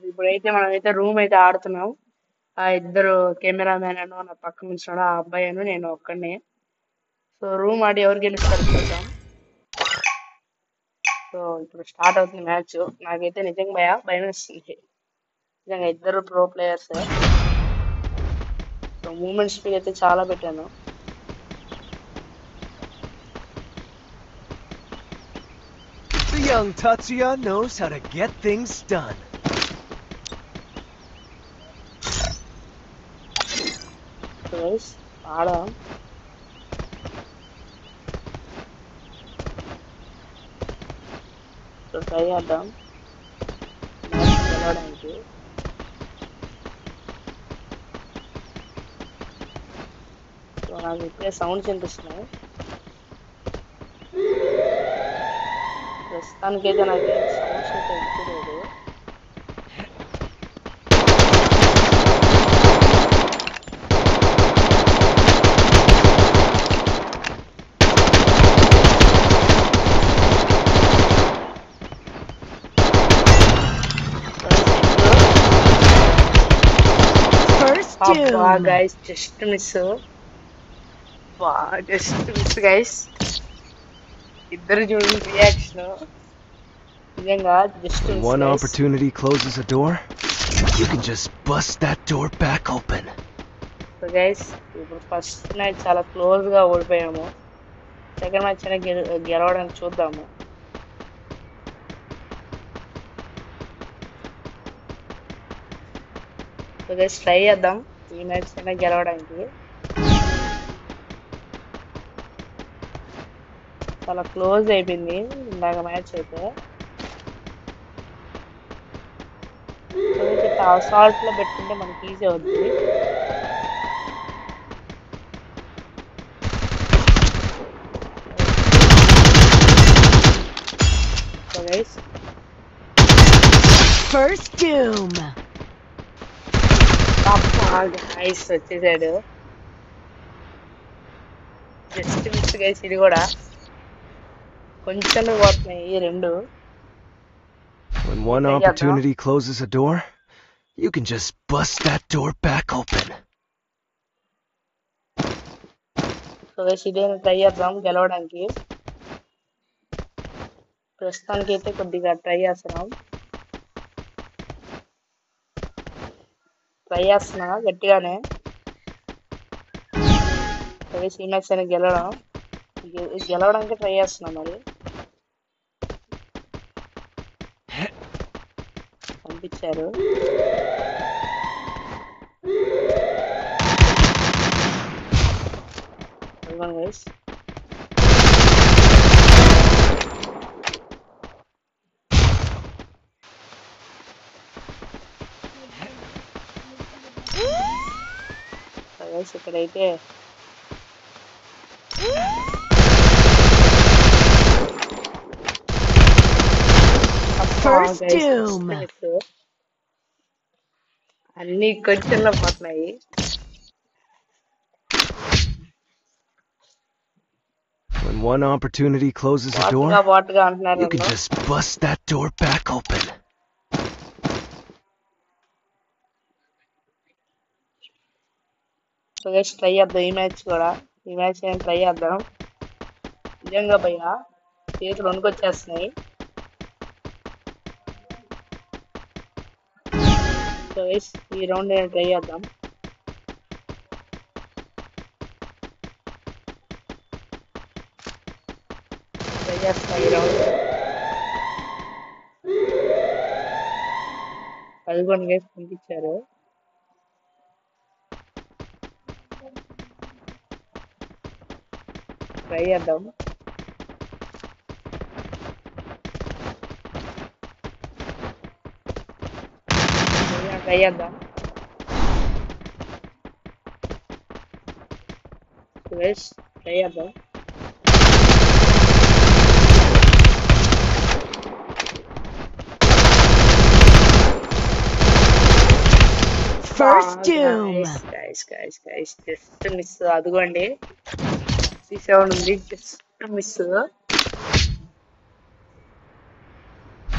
ఇప్పుడైతే మనమైతే రూమ్ అయితే ఆడుతున్నాం. ఆ ఇద్దరు కెమెరామ్యాన్ అను నా పక్కన ఉంచున్నాడు ఆ అబ్బాయి అను నేను ఒక్కడిని. సో రూమ్ ఆడి ఎవరు గెలుస్తారు చూద్దాం. సో ఇప్పుడు స్టార్ట్ అవుతుంది మ్యాచ్. నాకైతే నిజంగా భయం వేస్తుంది. నిజంగా ఇద్దరు pro players. So movement speed అయితే చాలా పెట్టాను. The young Tatsuya knows how to get things done. So guys ఆడదాం. సో ట్రై చేద్దాం మ్యాచ్ గెలవడానికి. సో నాకు ఇప్పుడే సౌండ్స్ వినిపిస్తున్నాయి. ప్రస్తుతానికైతే నాకు సౌండ్స్ అయితే వినిపించలేదు. అబ్బా guys just miss. Just miss guys. ఇద్దరు చూడండి రియాక్షన్. నిజంగా just miss. When one opportunity closes a door, you can just bust that door back open. So guys ఇప్పుడు ఫస్ట్ మ్యాచ్ చాలా క్లోజ్ గా ఓడిపోయాము. సెకండ్ మ్యాచ్ అయినా గెలవడానికి చూద్దాము. సో గైస్ ట్రై చేద్దాం ఈ మ్యాచ్ అయినా గెలవడానికి. చాలా క్లోజ్ అయిపోయింది ఇందాక మ్యాచ్ అయితే. అసాల్ట్ లో పెట్టుకుంటే మనకి ఈజీ అవుతుంది. So guys First doom. Guys వచ్చేసాడు. Just miss guys. ఇది కూడా కొంచెం పోతున్నాయి ఈ రెండు. When one opportunity closes a door, you can just bust that door back open. So guys ఇదే ట్రై చేద్దాం గెలవడానికి. ప్రస్తుతానికి అయితే కొద్దిగా ట్రై చేస్తున్నాం. ట్రై చేస్తున్నా గట్టిగానే. సో గైస్ ఈ మ్యాచ్ అయినా గెలవడానికి ట్రై చేస్తున్నా. మరి పంపించారు. గైస్ ఇక్కడైతే First doom. అన్ని కొంచెంలో పోతున్నాయి. When one opportunity closes a door, you can just bust that door back open. So guys try చేద్దాం ఈ మ్యాచ్ కూడా. ఈ మ్యాచ్ నేను ట్రై చేద్దాం. నిజంగా భయ్యా చేతులు వణుకొచ్చేస్తున్నాయి. సో గైస్ ఈ రౌండ్ నేను ట్రై చేద్దాం. ట్రై చేస్తా ఈ రౌండ్. అదిగోండి గైస్ పంపించారు. ట్రై చేద్దాం. ట్రై చేద్దాం. ట్రై చేద్దాం. First doom. Guys, just miss. అదిగోండి C7 ఉంది. Just miss.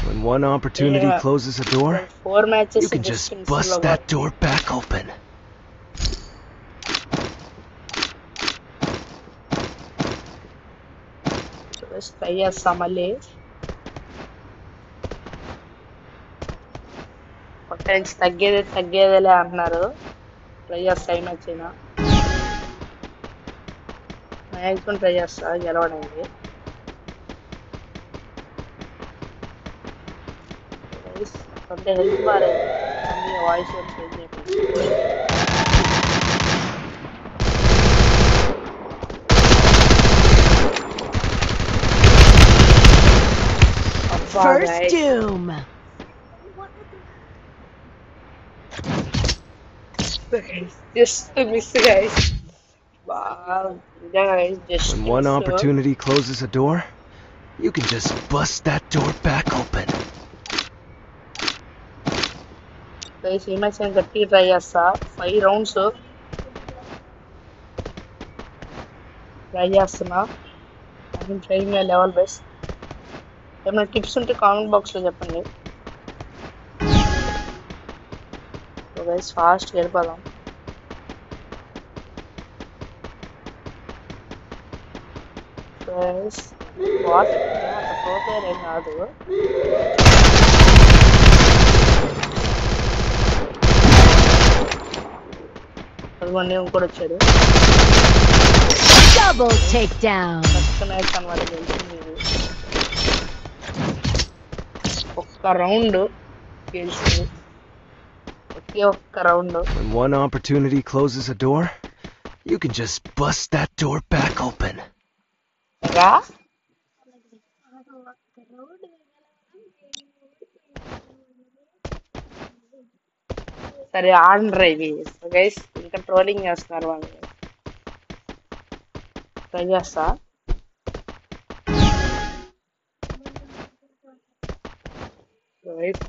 When When one opportunity closes a door, 4 matches you can just bust that door back open. Try చేస్తా మళ్ళీ. పక్క నుంచి తగ్గేదేలే అంటున్నారు. ట్రై చేస్తా ఈ మ్యాచ్ అయినా. మ్యాక్సిమం ట్రై చేస్తా గెలవడానికి. కొంత హెల్త్ బాగాలేదు, వాయిస్ చేంజ్ అయిపోయింది. First doom. Just miss, guys. Wow, guys, just when one opportunity closes a door, you can just bust that door back open. Guys, ఈ మ్యాచ్ నేను గట్టిగా ట్రై చేస్తా. 5 rounds ట్రై చేస్తున్నా. I'm trying my level best. ఏమైనా tips ఉంటే comment బాక్స్లో చెప్పండి. So guys fast వెళ్ళిపోదాం. గైస్ వాట్ అంత ప్రో ప్లేయర్ ఏం కాదు. అదిగోండి ఇంకోటి వచ్చాడు. Double takedown. ఫస్ట్ మ్యాచ్ అన్నమాట గెలిచింది. ఒక్క రౌండ్ గెలిచింది. ఒక్క round. When one opportunity closes a door, you can just bust that door back open. రా సరే ఆడండి ఇవి. గైస్ ఇంకా ట్రోలింగ్ చేస్తున్నారు వాళ్ళు. ట్రై చేస్తా. గైస్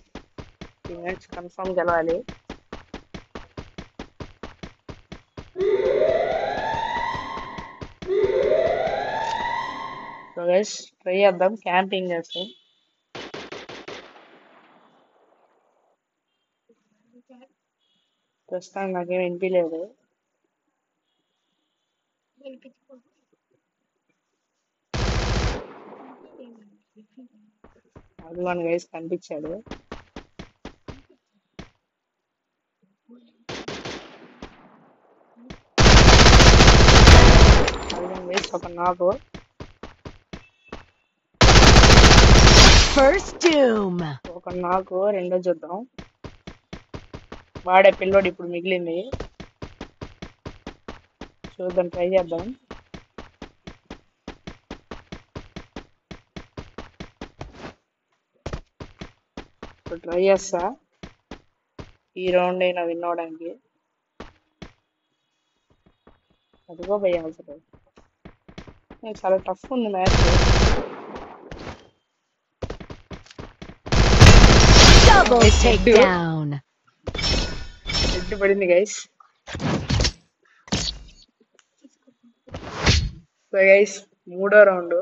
ఈ మ్యాచ్ కన్ఫర్మ్ గెలవాలి. సో గైస్ ట్రై చేద్దాం. క్యాంపింగ్ చేస్తాం. ప్రస్తుతానికి నాకేం వినిపించలేదు. అదిగోండి గైస్ కనిపించాడు. అదిగోండి గైస్ ఒక నాకు. First doom. ఒక నాకు రెండో చూద్దాం. వాడే పిల్లోడు ఇప్పుడు మిగిలింది. చూద్దాం, ట్రై చేద్దాం. ట్రై చేస్తా ఈ రౌండ్ అయినా విన్ అవడానికి. అదిగో భయ్యా అసలు చాలా టఫ్ ఉంది మ్యాచ్. Double takedown. హెడ్ పడింది గైస్. సో గైస్ మూడో round.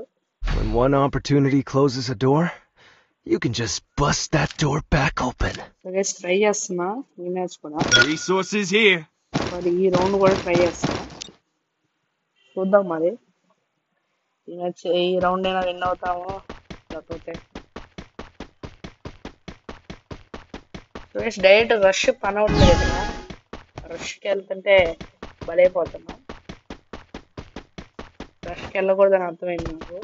When one opportunity closes a door, you can just bust that door back open. So guys try చేస్తున్నా ఈ మ్యాచ్ కూడా. Resources here. మరి ఈ రౌండ్ కూడా ట్రై చేస్తున్నా. చూద్దాం మరి ఈ మ్యాచ్ ఈ రౌండ్ అయినా విన్ అవుతామో లేకపోతే. సో గైస్ డైరెక్ట్ రష్ పని అవుతుంది కదా. రష్కి వెళ్తుంటే బలైపోతున్నాం. రష్కి వెళ్ళకూడదని అర్థమైంది నాకు.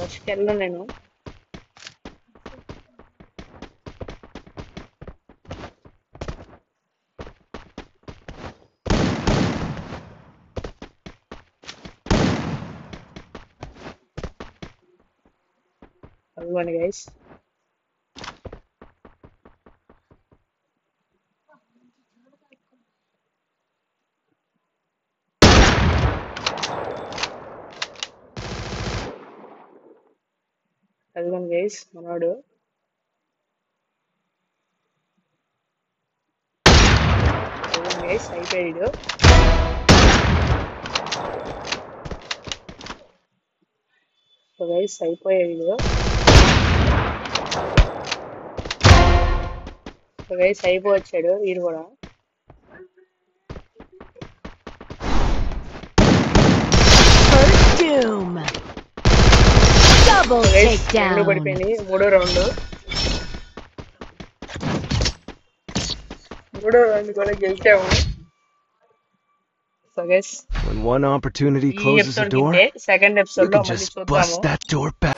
రష్కి వెళ్ళను నేను. అదిగోండి గైస్ అదిగోండి గైస్ మనోడు. అదిగోండి గైస్ అయిపోయాడు. గైస్ అయిపోయాయి వీడియో. సో గైస్ అయిపోవచ్చాడు వీడు కూడా. First doom. Double గైస్ రెండు takedown. పడిపోయినాయి. మూడో రౌండ్ కూడా గెలిచాము. So guys When one opportunity ఈ closes a ఎపిసోడ్ door, కిందే సెకండ్ you ఎపిసోడ్ లో can మళ్ళీ just చూద్దాము. bust that door back.